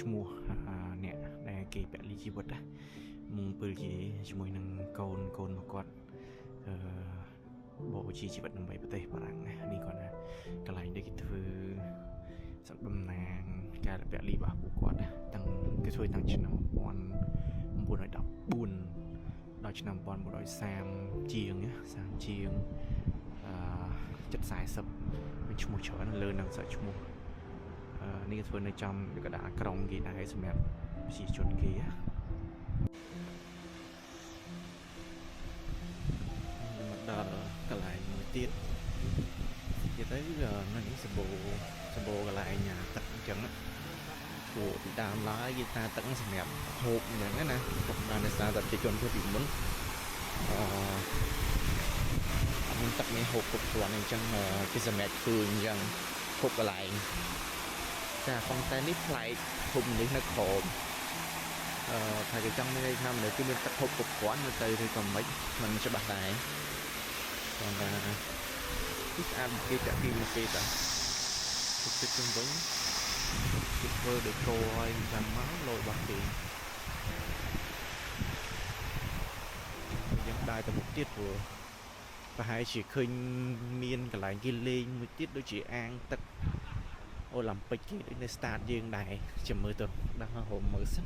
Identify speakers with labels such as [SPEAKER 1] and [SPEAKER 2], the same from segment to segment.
[SPEAKER 1] ឈ្មោះអ្នកដែលគេពលីជីវិតណាមុំពេលជាជាមួយនឹងកូនមកគាត់បូជាជីវិតដើម្បីប្រទេសបារាំងណានេះគាត់ណាកន្លែងដែលគេធ្វើសក្តំណាងការពលីរបស់ពួកគាត់ណាតាំងគេធ្វើតាំងឆ្នាំ1914ដល់ឆ្នាំ1930ជាងណា30ជាង740មានឈ្មោះច្រើនលើនឹងសាច់ឈ្មោះនេះធ្វើនៅចំកណ្ដាលក្រុងគេដែរសម្រាប់ប្រជាជនគេមកដល់កន្លែងមួយទៀតទៅនៅនេះសម្បូរកន្លែងទឹកអញ្ចឹងពួកពីដើមឡើយគេថាទឹកសម្រាប់ហូបអញ្ចឹងណាគាត់បានតែសារតែប្រជាជនធ្វើពីមុនមានទឹកនេះហូបគ្រប់គ្រាន់អញ្ចឹងគេសម្រាប់ធ្វើអញ្ចឹងហូបកន្លែងចាប៉ុន្តែនេះប្លែកភូមិនេះនៅក្រោមថាគេចង់មានន័យថាមនុស្សគឺមានទឹកហូបគ្រប់គ្រាន់ទៅឬក៏មិនមិនច្បាស់ដែរប៉ុន្តែនេះស្អាតគេចាក់ពីមួយគេតាទឹកជុំវិញគេធ្វើដូចគោឲ្យចាំមកលយរបស់គេយើងដើរទៅមុខទៀតព្រោះប្រហែលជាឃើញមានកន្លែងគេលេងមួយទៀតដូចជាអាងទឹកអូឡ িম্প ិកគេដូចនៅ start យើងដែរចាំមើលទៅដល់ហូមមើលសិន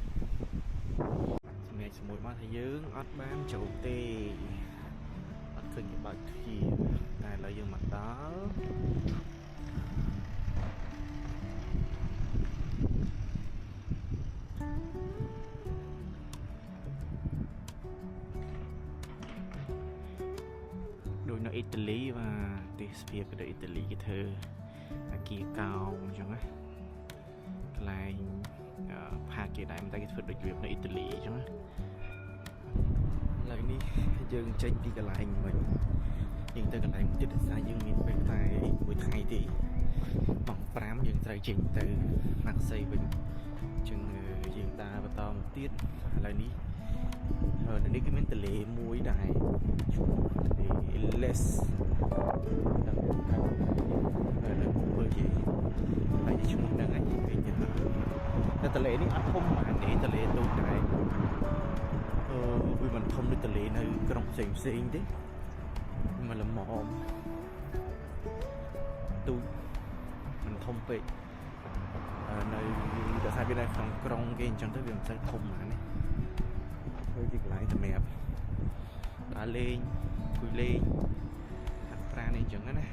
[SPEAKER 1] សម្រាប់ជាមួយមកថាយើងអត់បានចូលទេអត់ឃើញគេបើកទ្វារតែឥឡូវយើងមកដល់ដូចនៅអ៊ីតាលីបាទទេសភាពទៅអ៊ីតាលីគេធ្វើអាគារកោងអញ្ចឹងណាកន្លែងផាកគេដែរតែគេធ្វើដូចរបៀបនៅអ៊ីតាលីអញ្ចឹងណាឥឡូវនេះយើងចេញពីកន្លែងវិញយើងទៅកន្លែងទៀតដោយសារយើងមានពេលតែមួយថ្ងៃទេម៉ោង5យើងត្រូវចេញទៅម៉ាក់សីវិញអញ្ចឹងយើងដើរបន្តមកទៀតឥឡូវនេះនៅនេះគឺមានទន្លេមួយដែរឈ្មោះទន្លេ Les ដល់នៅមើលជាហើយឈ្មោះហ្នឹងឯងវិញតែទន្លេនេះអត់ធំបានទេទន្លេតូចដែរវាមិនធំដូចទន្លេនៅក្រុងផ្សេងទេមិនល្មមទូចមិនធំពេកនៅដោយសារវានៅក្នុងក្រុងគេអញ្ចឹងទៅវាមិនសូវធំណាស់ធ្វើជាកន្លែងសម្រាប់ដើរលេងអង្គុយលេងហាត់ប្រាណអីចឹងណា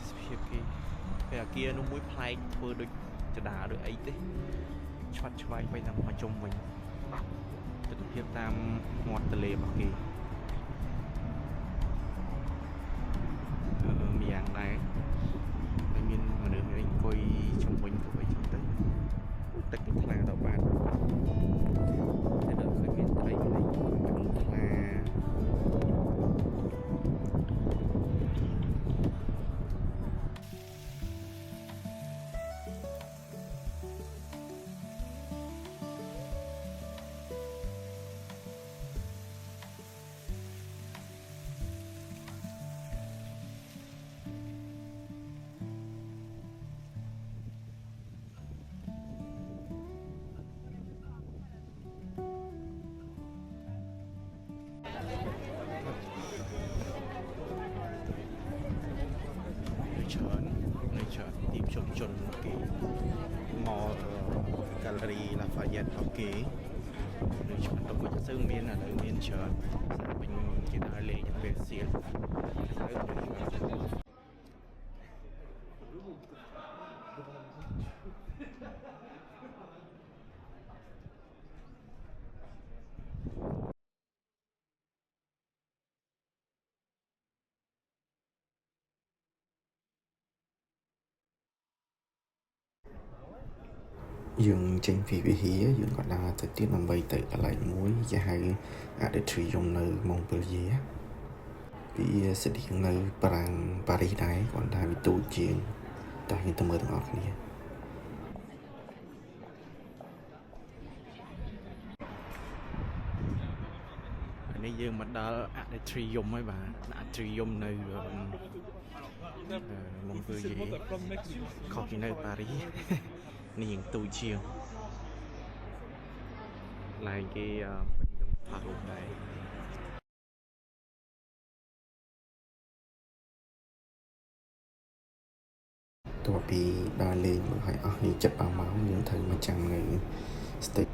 [SPEAKER 1] ស្ភាពគេពេលអាគារនោះមួយប្លែកធ្វើដូចចដាដូចអីទេឆ្វាត់ឆ្វៃទៅតាមមកជុំវិញទិដ្ឋភាពតាមមាត់ទន្លេរបស់គេមានយ៉ាងដែរហើយមានមនុស្សអង្គុយជុំវិញទៅវិញចឹងទៅទឹកនេះថ្លាដល់បាត់តែដល់ឃើញមានត្រីនេះថ្លាច្រើនទីប្រជុំជនគេមកហ្គាឡេរី Lafayette របស់គេនៅឆ្នាំទៅវិញទៅមានឥឡូវមានច្រើនសារវិញគេដើរលេងពេលសៀលហើយយើងចេញពីវិហារយើងក៏ដើរទៅទៀតដើម្បីទៅកន្លែងមួយគេហៅ Atrium នៅម៉ុងពេលយេពីស្តៀងនៅប្រាំងប៉ារីសដែរគាត់ថាវាទូចជាងតែយើងទៅមើលទាំងអស់គ្នានេះយើងមកដល់ Atrium ហើយបាទ Atrium នៅម៉ុងពេលយេខុសពីនៅប៉ារីស នេះយើងទូជាងឡើងគេពេញខ្ញុំថតរូបដែរតួពីដើរលេងមកឲ្យអស់នេះចិត្តអស់មកយើងត្រូវមកចាំនៅ stick